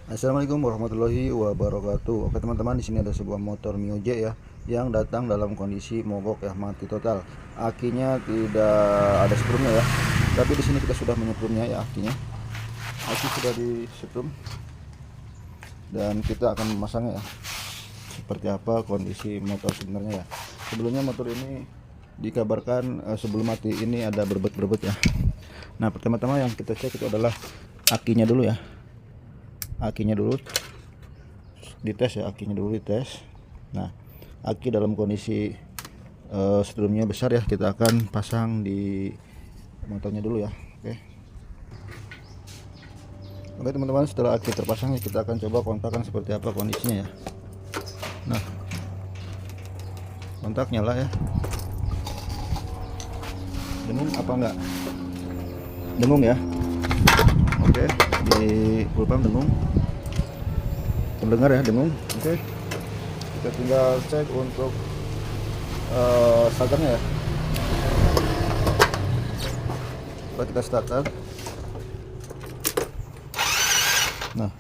Assalamualaikum warahmatullahi wabarakatuh. Oke teman-teman, di sini ada sebuah motor Mio J ya, yang datang dalam kondisi mogok ya, mati total. Akinya tidak ada setrumnya ya, tapi di sini kita sudah menyetrumnya ya akinya. Aki sudah disetrum dan kita akan memasangnya ya. Seperti apa kondisi motor sebenarnya ya. Sebelumnya motor ini dikabarkan sebelum mati ini ada berbet-berbet ya. Nah pertama-tama yang kita cek itu adalah akinya dulu ya. Akinya dulu dites ya, akinya dulu dites. Nah, aki dalam kondisi setrumnya besar ya, kita akan pasang di motornya dulu ya. Oke teman-teman, setelah aki terpasang ya, kita akan coba kontakkan seperti apa kondisinya ya. Nah, kontak nyala ya. Dengung apa enggak? Dengung ya. Oke, di full pump dengung, terdengar ya dengung. Oke, kita tinggal cek untuk starternya ya. Coba kita starter. Nah,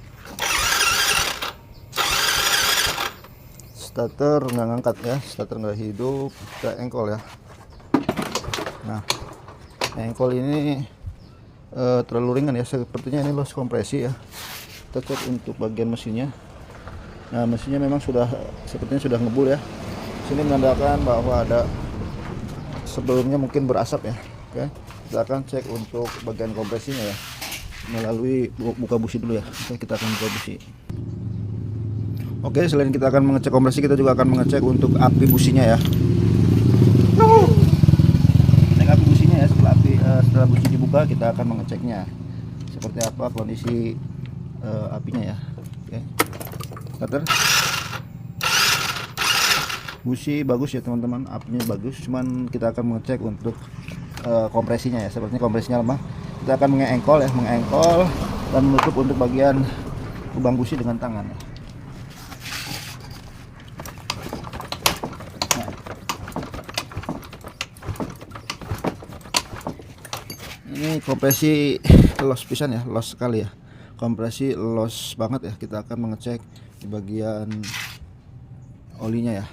starter nggak ngangkat ya, starter nggak hidup. Kita engkol ya. Nah, engkol ini terlalu ringan ya, sepertinya ini loss kompresi ya. Kita cek untuk bagian mesinnya. Nah, mesinnya memang sepertinya sudah ngebul ya. Sini menandakan bahwa ada sebelumnya mungkin berasap ya. Oke, kita akan cek untuk bagian kompresinya ya, melalui buka busi dulu ya. Oke, kita akan buka busi. Oke, selain kita akan mengecek kompresi, kita juga akan mengecek untuk api businya ya. Cek api businya ya. Setelah busi dibuka, kita akan mengeceknya seperti apa kondisi apinya ya. Oke, starter. Busi bagus ya teman-teman, apinya bagus, cuman kita akan mengecek untuk kompresinya ya. Sepertinya kompresinya lemah. Kita akan mengengkol ya, mengengkol dan menutup untuk bagian lubang busi dengan tangan ya. Ini kompresi loss pisan ya, loss sekali ya, kompresi loss banget ya. Kita akan mengecek di bagian olinya ya.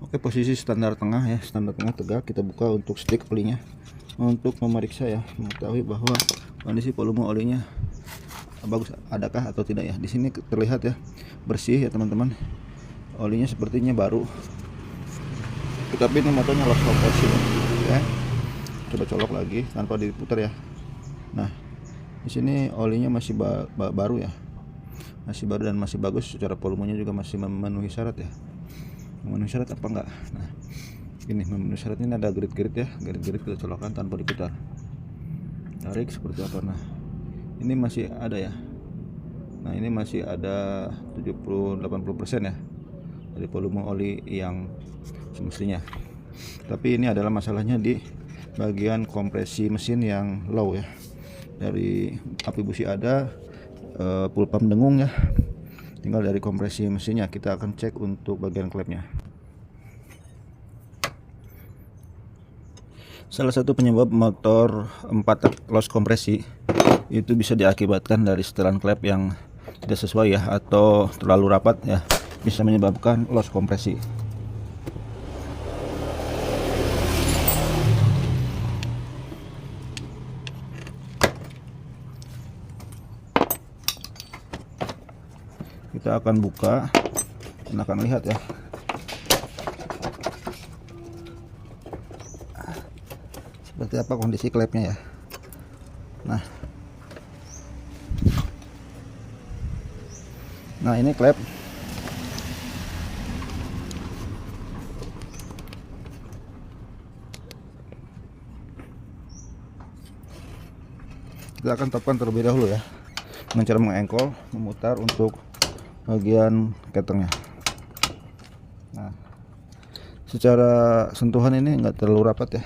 Oke, posisi standar tengah ya, standar tengah tegak. Kita buka untuk stick olinya untuk memeriksa ya, mengetahui bahwa kondisi volume olinya bagus adakah atau tidak ya. Di sini terlihat ya, bersih ya teman-teman, olinya sepertinya baru, tetapi ini motornya loss kompresi ya. Oke, coba colok lagi tanpa diputar ya. Nah, di sini olinya masih baru ya, masih baru dan masih bagus. Secara volumenya juga masih memenuhi syarat ya. Memenuhi syarat apa enggak? Nah, ini memenuhi syarat. Ini ada grid-grid ya, grid-grid kita colokkan tanpa diputar. Tarik seperti apa? Nah, ini masih ada ya. Nah, ini masih ada 70-80% ya dari volume oli yang semestinya. Tapi ini adalah masalahnya di bagian kompresi mesin yang low ya. Dari api busi ada, full pump dengung ya. Tinggal dari kompresi mesinnya kita akan cek untuk bagian klepnya. Salah satu penyebab motor 4 tak loss kompresi itu bisa diakibatkan dari setelan klep yang tidak sesuai ya, atau terlalu rapat ya, bisa menyebabkan loss kompresi. Kita akan buka dan akan lihat ya. Seperti apa kondisi klepnya ya. Nah, ini klep. Kita akan topkan terlebih dahulu ya, dengan cara mengengkol, memutar untuk bagian ketengnya. Nah, secara sentuhan ini enggak terlalu rapat ya,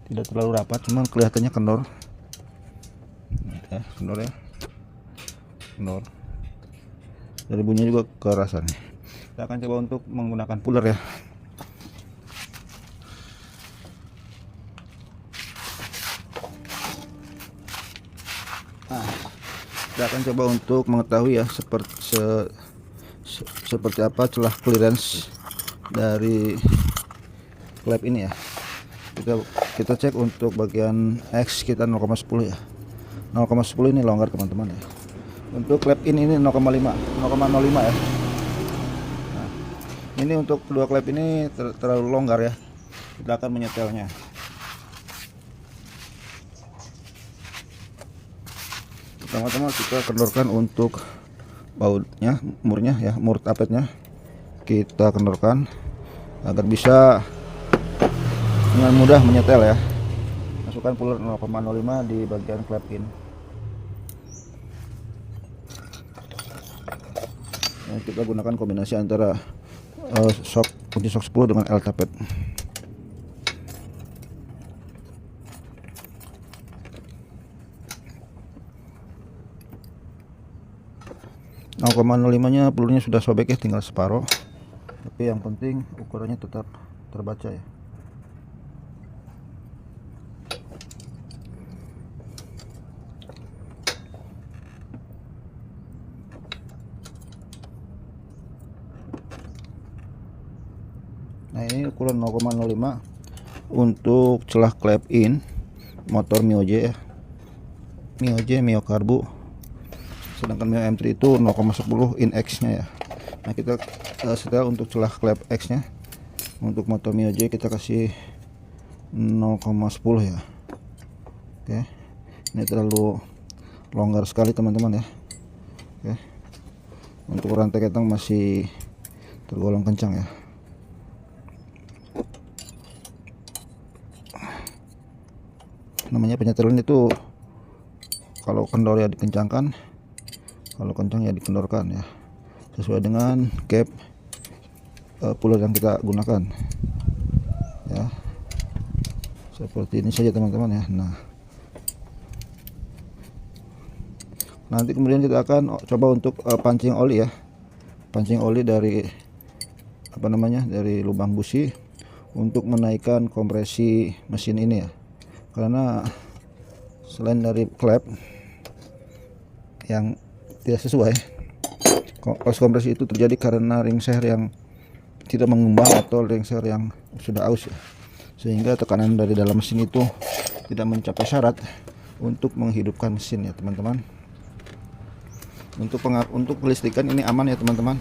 tidak terlalu rapat, cuman kelihatannya kendor ya, kendor ya, kendor. Dari bunyinya juga kerasa nih. Kita akan coba untuk menggunakan puller ya. Nah, kita akan coba untuk mengetahui ya seperti apa celah clearance dari klep ini ya. Kita cek untuk bagian X kita 0,10 ya. 0,10 ini longgar teman-teman ya. Untuk klep ini 0,05 ya. Nah, ini untuk kedua klep ini terlalu longgar ya. Kita akan menyetelnya. Pertama-tama kita kendorkan untuk bautnya, murnya ya, mur tapetnya. Kita kendorkan agar bisa dengan mudah menyetel ya. Masukkan puller 0,05 di bagian klep in. Nah, kita gunakan kombinasi antara kunci sok 10 dengan L tapet. Nah, 0,05 nya pelurnya sudah sobek ya, tinggal separuh. Tapi yang penting ukurannya tetap terbaca ya. Nah, ini ukuran 0,05 untuk celah klep in motor Mio J ya. Mio J, Mio Karbu. Sedangkan Mio M3 itu 0,10 in X nya ya. Nah, kita setel untuk celah klep X nya. Untuk motor Mio J kita kasih 0,10 ya. Oke. Ini terlalu longgar sekali teman-teman ya. Oke. Untuk rantai ketang masih tergolong kencang ya. Namanya penyetelan itu kalau kendor ya dikencangkan, kalau kencang ya dikendorkan ya, sesuai dengan gap puller yang kita gunakan ya. Seperti ini saja teman-teman ya. Nah, nanti kemudian kita akan coba untuk pancing oli ya, pancing oli dari dari lubang busi untuk menaikkan kompresi mesin ini ya. Karena selain dari klep yang tidak sesuai, proses kompresi itu terjadi karena ring seher yang tidak mengembang atau ring seher yang sudah aus ya. Sehingga tekanan dari dalam mesin itu tidak mencapai syarat untuk menghidupkan mesin ya teman-teman. Untuk kelistrikan ini aman ya teman-teman.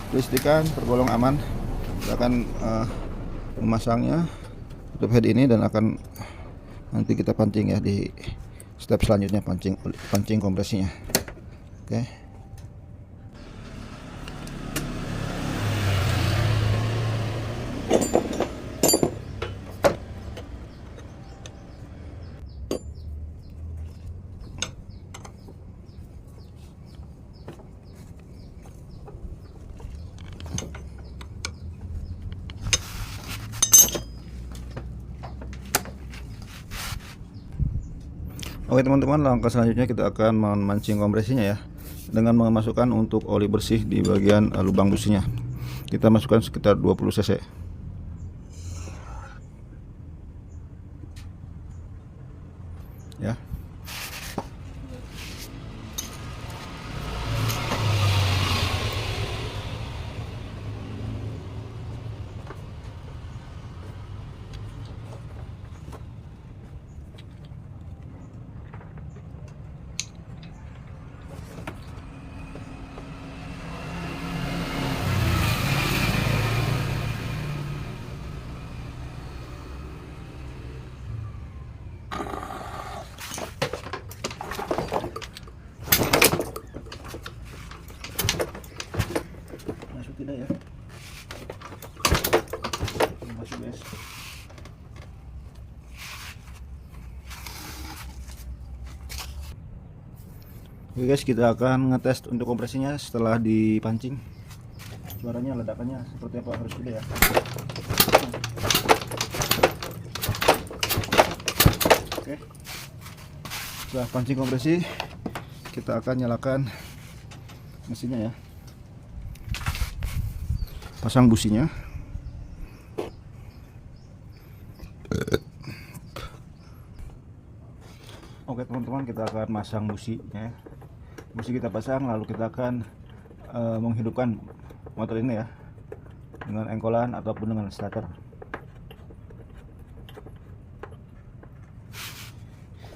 Kelistrikan tergolong aman. Kita akan memasangnya tutup head ini dan akan nanti kita pancing ya di step selanjutnya, pancing kompresinya. Oke. Oke teman-teman, langkah selanjutnya kita akan memancing kompresinya ya, dengan memasukkan untuk oli bersih di bagian lubang businya. Kita masukkan sekitar 20 cc ya. Masuk tidak ya? Masuk guys. Oke guys, kita akan ngetes untuk kompresinya setelah dipancing. Suaranya, ledakannya seperti apa, harus gede ya. Oke. Setelah pancing kompresi, kita akan nyalakan mesinnya ya. Pasang businya. Oke teman-teman, kita akan masang busi ya. Busi kita pasang, lalu kita akan menghidupkan motor ini ya, dengan engkolan ataupun dengan starter.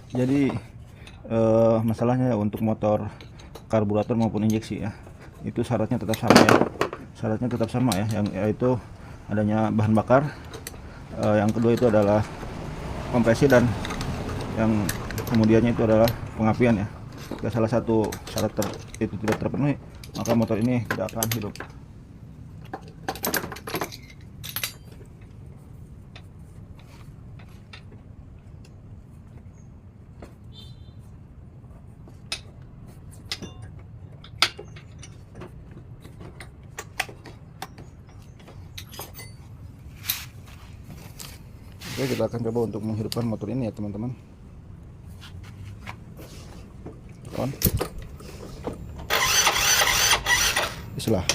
Jadi masalahnya ya, untuk motor karburator maupun injeksi ya, itu syaratnya tetap sama ya. Syaratnya tetap sama ya, yang yaitu adanya bahan bakar, yang kedua itu adalah kompresi, dan yang kemudiannya itu adalah pengapian ya. Jika salah satu syarat itu tidak terpenuhi, maka motor ini tidak akan hidup. Oke, kita akan coba untuk menghidupkan motor ini ya teman-teman. On. Bismillah.